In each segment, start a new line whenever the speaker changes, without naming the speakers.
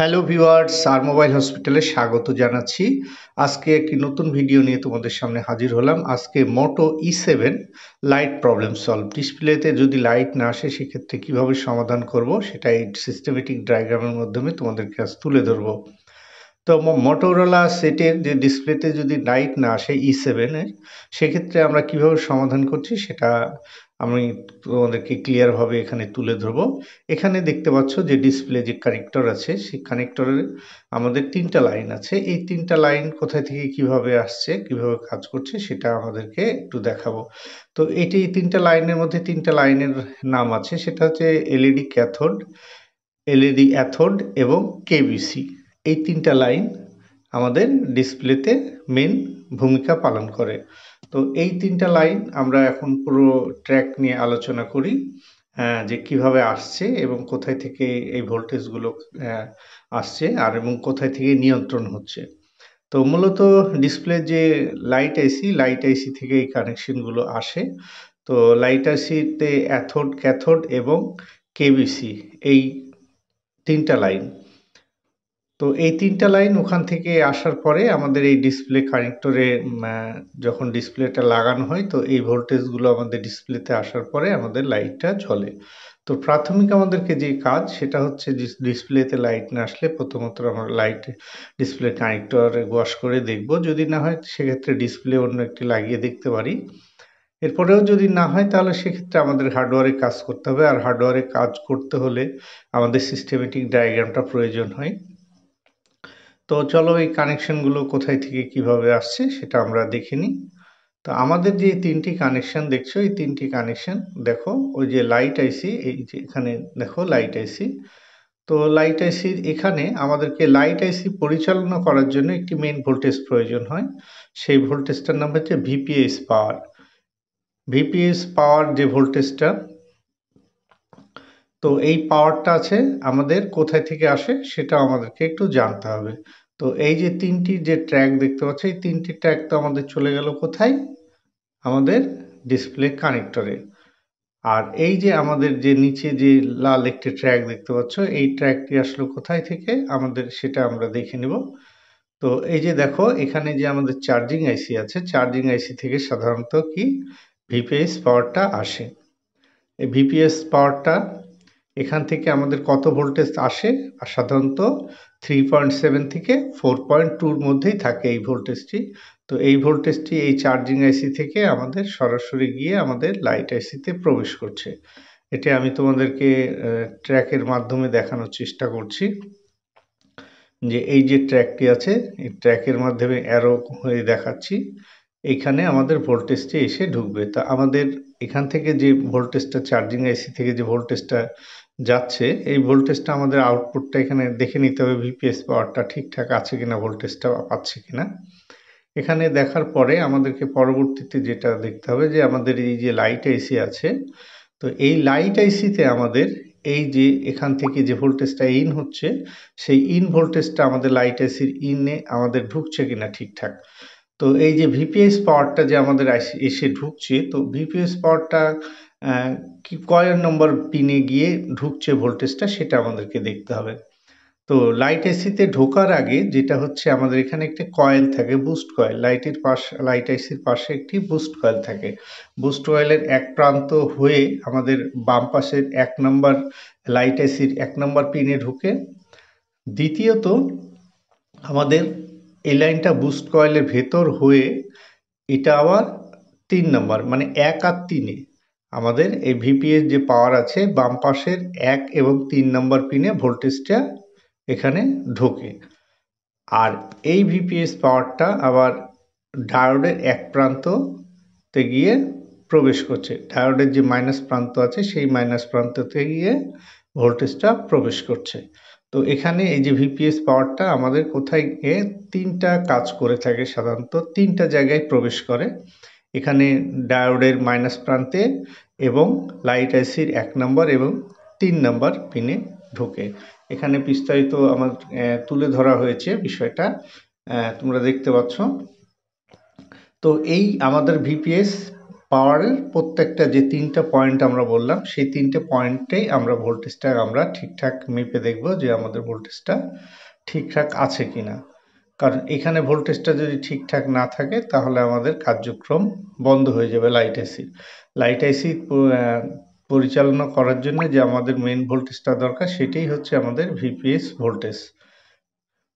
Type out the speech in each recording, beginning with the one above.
Hello viewers, আর mobile হসপিটালে স্বাগত জানাচ্ছি। আজকে একটি নতুন ভিডিও নিয়ে তোমাদের সামনে হাজির হলাম। আজকে মোটো E7 লাইট প্রবলেম সলভ। ডিসপ্লেতে যদি লাইট না আসে সেক্ষেত্রে কিভাবে সমাধান করব সেটা এই সিস্টেমেটিক ডায়াগ্রামের মাধ্যমে তোমাদেরকে আজ তুলে ধরবো। তো মোটোরোলা সেটের যে ডিসপ্লেতে যদি লাইট না আসে E7 এর, সেক্ষেত্রে আমরা কিভাবে সমাধান করছি সেটা আমি তোমাদেরকে ক্লিয়ারভাবে এখানে তুলে ধরবো। এখানে দেখতে পাচ্ছ যে ডিসপ্লে যে কানেক্টর আছে, সেই কানেক্টরের আমাদের 3টা লাইন আছে। এই 3টা লাইন কোথায় থেকে কিভাবে আসছে, কিভাবে কাজ করছে সেটা আমাদেরকে একটু দেখাবো। তো এই 3টা লাইনের মধ্যে 3টা লাইনের নাম আছে, সেটা হচ্ছে এলইডি ক্যাথোড, এলইডি অ্যাথোড এবং কেবিসি। এই 3টা লাইন আমাদের ডিসপ্লেতে মেন ভূমিকা পালন করে। তো এই 3টা লাইন আমরা এখন পুরো ট্র্যাক নিয়ে আলোচনা করি, যে কিভাবে আসছে এবং কোথায় থেকে এই ভোল্টেজগুলো আসছে আর এবং কোথায় থেকে নিয়ন্ত্রণ হচ্ছে। তো মূলত ডিসপ্লে যে লাইট আইসি থেকে এই কানেকশনগুলো আসে। তো লাইট আইসিতে অ্যাথোড, ক্যাথোড এবং কেবিসি, এই 3টা লাইন। তো এই 3টা লাইন ওখান থেকে আসার পরে আমাদের এই ডিসপ্লে কানেক্টরে যখন ডিসপ্লেটা লাগানো হয়, তো এই ভোল্টেজগুলো আমাদের ডিসপ্লেতে আসার পরে আমাদের লাইটটা জ্বলে। তো প্রাথমিক আমাদেরকে যে কাজ সেটা হচ্ছে ডিসপ্লেতে লাইট না আসলে প্রথমত আমরা ডিসপ্লে কানেক্টর ওয়াশ করে দেখব। যদি না হয় সেক্ষেত্রে ডিসপ্লে অন্য একটি লাগিয়ে দেখতে পারি। এরপরেও যদি না হয় তাহলে সেক্ষেত্রে আমাদের হার্ডওয়্যারে কাজ করতে হবে, আর হার্ডওয়্যারে কাজ করতে হলে আমাদের সিস্টেমেটিক ডায়াগ্রামটা প্রয়োজন হয়। তো চলো এই কানেকশনগুলো কোথায় থেকে কিভাবে আসছে সেটা আমরা দেখে নিই। তো আমাদের যে 3টি কানেকশন দেখছো, এই 3টি কানেকশন দেখো, ওই যে লাইট আইসি, এই যে এখানে দেখো লাইট আইসি। তো লাইট আইসির এখানে আমাদেরকে লাইট আইসি পরিচালনা করার জন্য একটি মেইন ভোল্টেজ প্রয়োজন হয়। সেই ভোল্টেজটার নাম হচ্ছে ভিপিএস পাওয়ার। ভিপিএস পাওয়ার যে ভোল্টেজটা, তো এই পাওয়ারটা আছে আমাদের কোথায় থেকে আসে সেটা আমাদেরকে একটু জানতে হবে। তো এই যে 3টি যে ট্র্যাক দেখতে পাচ্ছ, এই 3টি ট্র্যাক তো আমাদের চলে গেল কোথায়, আমাদের ডিসপ্লে কানেক্টরে। আর এই যে আমাদের যে নিচে যে লাল একটি ট্র্যাক দেখতে পাচ্ছ, এই ট্র্যাকটি আসলে কোথায় থেকে আমাদের সেটা আমরা দেখে নেব। তো এই যে দেখো এখানে যে আমাদের চার্জিং আইসি আছে, চার্জিং আইসি থেকে সাধারণত কি ভিপিএস পাওয়ারটা আসে। এই ভিপিএস পাওয়ারটা এখান থেকে আমাদের কত ভোল্টেজ আসে, আর সাধারণত 3.7 থেকে 4.2-র মধ্যেই থাকে এই ভোল্টেজটি। তো এই ভোল্টেজটি এই চার্জিং আইসি থেকে আমাদের সরাসরি গিয়ে আমাদের লাইট আইসিতে প্রবেশ করছে। এটা আমি তোমাদেরকে ট্র্যাকের মাধ্যমে দেখানোর চেষ্টা করছি, যে এই যে ট্র্যাকটি আছে এই ট্র্যাকের মাধ্যমে অ্যারো হয়ে দেখাচ্ছি, এখানে আমাদের ভোল্টেজটি এসে ঢুকবে। তা আমাদের এখান থেকে যে ভোল্টেজটা চার্জিং আইসি থেকে যে ভোল্টেজটা যাচ্ছে, এই ভোল্টেজটা আমাদের আউটপুটটা এখানে দেখে নিতে হবে ভিপিএস পাওয়ারটা ঠিকঠাক আছে কিনা, ভোল্টেজটা পাচ্ছে কিনা। এখানে দেখার পরে আমাদেরকে পরবর্তীতে যেটা দেখতে হবে যে আমাদের এই যে লাইট আইসি আছে, তো এই লাইট আইসিতে আমাদের এই যে এখান থেকে যে ভোল্টেজটা ইন হচ্ছে, সেই ইন ভোল্টেজটা আমাদের লাইট আইসির ইনে আমাদের ঢুকছে কিনা ঠিকঠাক। তো এই যে ভিপিএস পাওয়ারটা যে আমাদের এসে ঢুকছে, তো ভিপিএস পাওয়ারটা কি কয় নম্বর পিনে গিয়ে ঢুকছে ভোল্টেজটা সেটা আমাদেরকে দেখতে হবে। তো লাইট এসিতে ঢোকার আগে যেটা হচ্ছে, আমাদের এখানে একটি কয়েল থাকে, বুস্ট কয়েল। লাইট এসির পাশে একটি বুস্ট কয়েল থাকে। বুস্ট কয়েলের এক প্রান্ত হয়ে আমাদের বাম পাশের 1 নম্বর লাইট এসির 1 নম্বর পিনে ঢুকে। দ্বিতীয়ত আমাদের এই লাইনটা বুস্ট কয়েলের ভেতর হয়ে এটা আবার 3 নম্বর, মানে 1 আর 3-এ আমাদের এই ভিপিএস যে পাওয়ার আছে বাম পাশের 1 এবং 3 নম্বর পিনে ভোল্টেজটা এখানে ঢোকে। আর এই ভিপিএস পাওয়ারটা আবার ডায়োডের এক প্রান্ততে গিয়ে প্রবেশ করছে। ডায়োডের যে মাইনাস প্রান্ত আছে সেই মাইনাস প্রান্ততে গিয়ে ভোল্টেজটা প্রবেশ করছে। তো এখানে এই যে ভিপিএস পাওয়ারটা আমাদের কোথায় গিয়ে 3টা কাজ করে থাকে, সাধারণত 3টা জায়গায় প্রবেশ করে। এখানে ডায়োডের মাইনাস প্রান্তে এবং লাইট আইসির 1 নম্বর এবং 3 নম্বর পিনে ঢোকে। এখানে বিস্তারিত আমার তুলে ধরা হয়েছে বিষয়টা, তোমরা দেখতে পাচ্ছ। তো এই আমাদের ভিপিএস পাওয়ারের প্রত্যেকটা যে 3টা পয়েন্ট আমরা বললাম সেই 3টে পয়েন্টেই আমরা ভোল্টেজটা আমরা ঠিকঠাক মেপে দেখব যে আমাদের ভোল্টেজটা ঠিকঠাক আছে কিনা। কারণ এখানে ভোল্টেজটা যদি ঠিকঠাক না থাকে তাহলে আমাদের কার্যক্রম বন্ধ হয়ে যাবে লাইট আইসি পরিচালনা করার জন্য যে আমাদের মেইন ভোল্টেজটা দরকার সেটাই হচ্ছে আমাদের ভিপিএস ভোল্টেজ।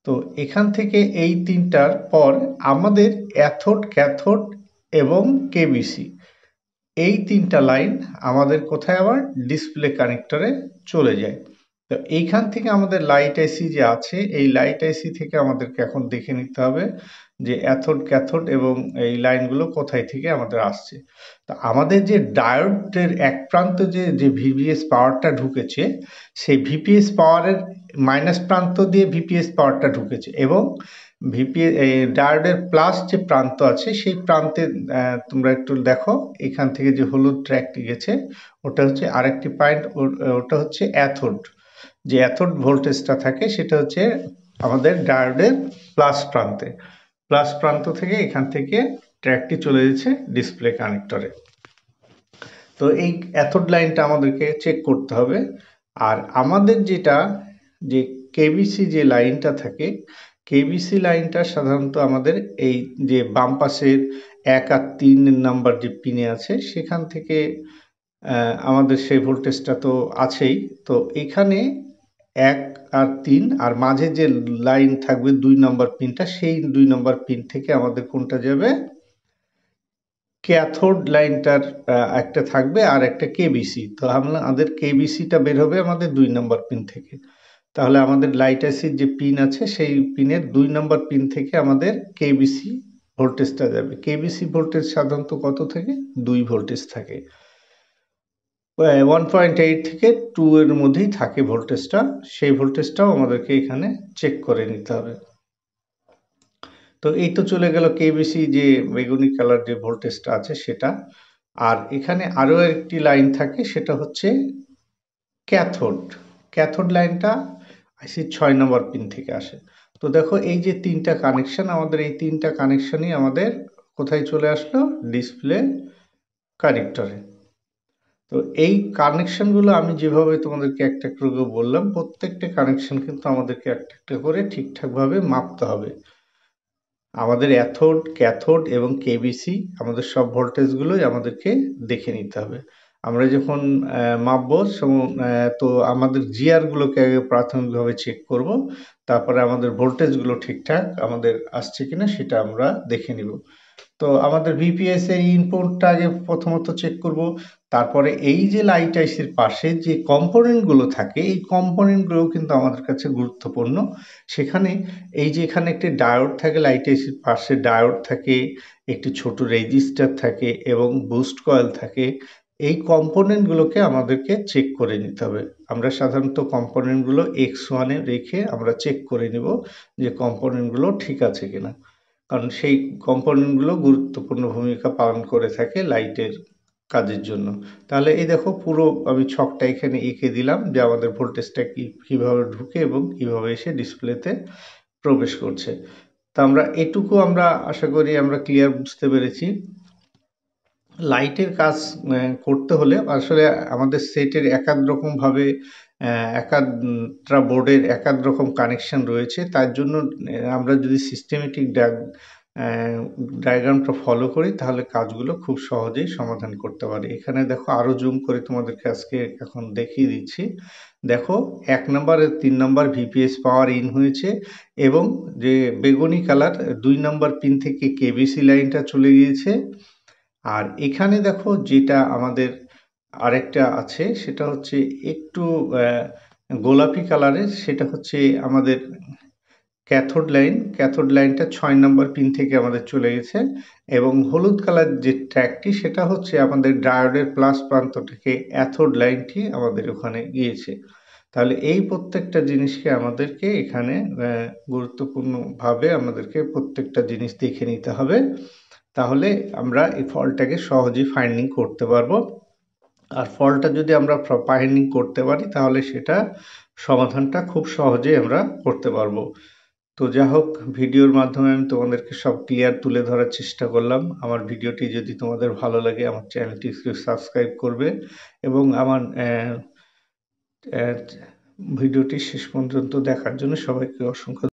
তো এখান থেকে এই 3টার পর আমাদের অ্যাথোড, ক্যাথোড এবং কেবিসি এই 3টা লাইন আমাদের কোথায় আবার ডিসপ্লে কানেক্টরে চলে যায়। তো এইখান থেকে আমাদের লাইট আইসি যে আছে এই লাইট আইসি থেকে আমাদেরকে এখন দেখে নিতে হবে যে অ্যাথোড, ক্যাথোড এবং এই লাইনগুলো কোথায় থেকে আমাদের আসছে। তো আমাদের যে ডায়োডের এক প্রান্তে যে ভিপিএস পাওয়ারটা ঢুকেছে সেই ভিপিএস পাওয়ারের মাইনাস প্রান্ত দিয়ে ভিপিএস পাওয়ারটা ঢুকেছে এবং ডায়োডের প্লাস যে প্রান্ত আছে সেই প্রান্তে তোমরা একটু দেখো এখান থেকে যে হলুদ ট্র্যাকটি গেছে ওটা হচ্ছে আরেকটি পয়েন্ট, ওটা হচ্ছে অ্যাথোড। যে অ্যাথোড ভোল্টেজটা থাকে সেটা হচ্ছে আমাদের ডায়োডের প্লাস প্রান্ত থেকে এখান থেকে ট্র্যাকটি চলে যাচ্ছে ডিসপ্লে কানেক্টরে। তো এই অ্যাথোড লাইনটা আমাদেরকে চেক করতে হবে। আর আমাদের যেটা যে কেবিসি যে লাইনটা থাকে কেবিসি লাইনটা সাধারণত আমাদের এই যে বাম পাশের 1 আর 3 নাম্বার যে পিনে আছে সেখান থেকে আমাদের সেই ভোল্টেজটা তো আছেই। তো এখানে 1 আর 3 আর মাঝে যে লাইন থাকবে 2 নম্বর পিনটা সেই 2 নম্বর পিন থেকে আমাদের কোনটা যাবে ক্যাথোড লাইনটার একটা থাকবে আর একটা কেবিসি। তো আমাদের কেবিসিটা বের হবে আমাদের 2 নম্বর পিন থেকে। তাহলে আমাদের লাইট আইসির যে পিন আছে সেই পিনের 2 নম্বর পিন থেকে আমাদের কেবিসি ভোল্টেজটা যাবে। কেবিসি ভোল্টেজ সাধারণত কত থেকে 2 ভোল্টেজ থাকে, 1.8 থেকে 2 এর মধ্যেই থাকে ভোল্টেজটা। সেই ভোল্টেজটাও আমাদেরকে এখানে চেক করে নিতে হবে। তো এই তো চলে গেল কেবিসি যে বেগুনি কালার যে ভোল্টেজটা আছে সেটা। আর এখানে আরো একটি লাইন থাকে সেটা হচ্ছে ক্যাথোড লাইনটা আইসির 6 নম্বর পিন থেকে আসে। তো দেখো এই যে 3টা কানেকশন, আমাদের এই 3টা কানেকশনই আমাদের কোথায় চলে আসলো ডিসপ্লে কানেক্টরে। তো এই কানেকশনগুলো আমি যেভাবে তোমাদেরকে একটা করে বললাম প্রত্যেকটা কানেকশন কিন্তু আমাদেরকে একটা একটা করে ঠিকঠাকভাবে মাপতে হবে। আমাদের অ্যাথোড, ক্যাথোড এবং কেবিসি আমাদের সব ভোল্টেজগুলোই আমাদেরকে দেখে নিতে হবে। আমরা যখন মাপবো তো আমাদের জিআরগুলোকে আগে প্রাথমিকভাবে চেক করব, তারপরে আমাদের ভোল্টেজগুলো ঠিকঠাক আমাদের আসছে কিনা সেটা আমরা দেখে নিব। তো আমাদের ভিপিএস এর ইনপুটটা আগে প্রথমত চেক করব, তারপরে এই যে লাইট আইসির পাশে যে কম্পোনেন্টগুলো থাকে এই কম্পোনেন্টগুলো কিন্তু আমাদের কাছে গুরুত্বপূর্ণ। সেখানে এই যে এখানে একটি ডায়োড থাকে, লাইট আইসির পাশে ডায়োড থাকে, একটি ছোট রেজিস্টার থাকে এবং বুস্ট কয়েল থাকে। এই কম্পোনেন্টগুলোকে আমাদেরকে চেক করে নিতে হবে। আমরা সাধারণত কম্পোনেন্টগুলো X1 এ রেখে আমরা চেক করে নিব যে কম্পোনেন্টগুলো ঠিক আছে কিনা, কারণ সেই কম্পোনেন্টগুলো গুরুত্বপূর্ণ ভূমিকা পালন করে থাকে লাইটের কাজের জন্য। তাহলে এই দেখো পুরো আমি ছকটা এখানে এঁকে দিলাম যে আমাদের ভোল্টেজটা কিভাবে ঢুকে এবং কিভাবে এসে ডিসপ্লেতে প্রবেশ করছে। তা আমরা এটুকু আমরা আশা করি আমরা ক্লিয়ার বুঝতে পেরেছি। লাইটের কাজ করতে হলে আসলে আমাদের সেটের একাধ রকমভাবে একাধটা বোর্ডের একাধ রকম কানেকশন রয়েছে। তার জন্য আমরা যদি সিস্টেমেটিক ডায়াগ্রামটা ফলো করি তাহলে কাজগুলো খুব সহজেই সমাধান করতে পারি। এখানে দেখো আরও জুম করে তোমাদেরকে আজকে এখন দেখিয়ে দিচ্ছি। দেখো 1 নম্বর আর 3 নম্বর ভিপিএস পাওয়ার ইন হয়েছে এবং যে বেগুনি কালার 2 নম্বর পিন থেকে কেবিসি লাইনটা চলে গিয়েছে। আর এখানে দেখো যেটা আমাদের আরেকটা আছে সেটা হচ্ছে একটু গোলাপি কালারের, সেটা হচ্ছে আমাদের ক্যাথোড লাইনটা 6 নম্বর পিন থেকে আমাদের চলে গেছে এবং হলুদ কালার যে ট্র্যাকটি সেটা হচ্ছে আমাদের ডায়োডের প্লাস প্রান্ত থেকে অ্যাথোড লাইনটি আমাদের ওখানে গিয়েছে। তাহলে এই প্রত্যেকটা জিনিসকে আমাদেরকে এখানে গুরুত্বপূর্ণভাবে আমাদেরকে প্রত্যেকটা জিনিস দেখে নিতে হবে। তাহলে আমরা এই ফলটাকে সহজেই ফাইন্ডিং করতে পারবো। আর ফলটা যদি আমরা ফাইন্ডিং করতে পারি তাহলে সেটা সমাধানটা খুব সহজেই আমরা করতে পারবো। তো যা হোক, ভিডিওর মাধ্যমে আমি তোমাদেরকে সব ক্লিয়ার তুলে ধরার চেষ্টা করলাম। আমার ভিডিওটি যদি তোমাদের ভালো লাগে আমার চ্যানেলটি সাবস্ক্রাইব করবে এবং আমার ভিডিওটি শেষ পর্যন্ত দেখার জন্য সবাইকে অসংখ্য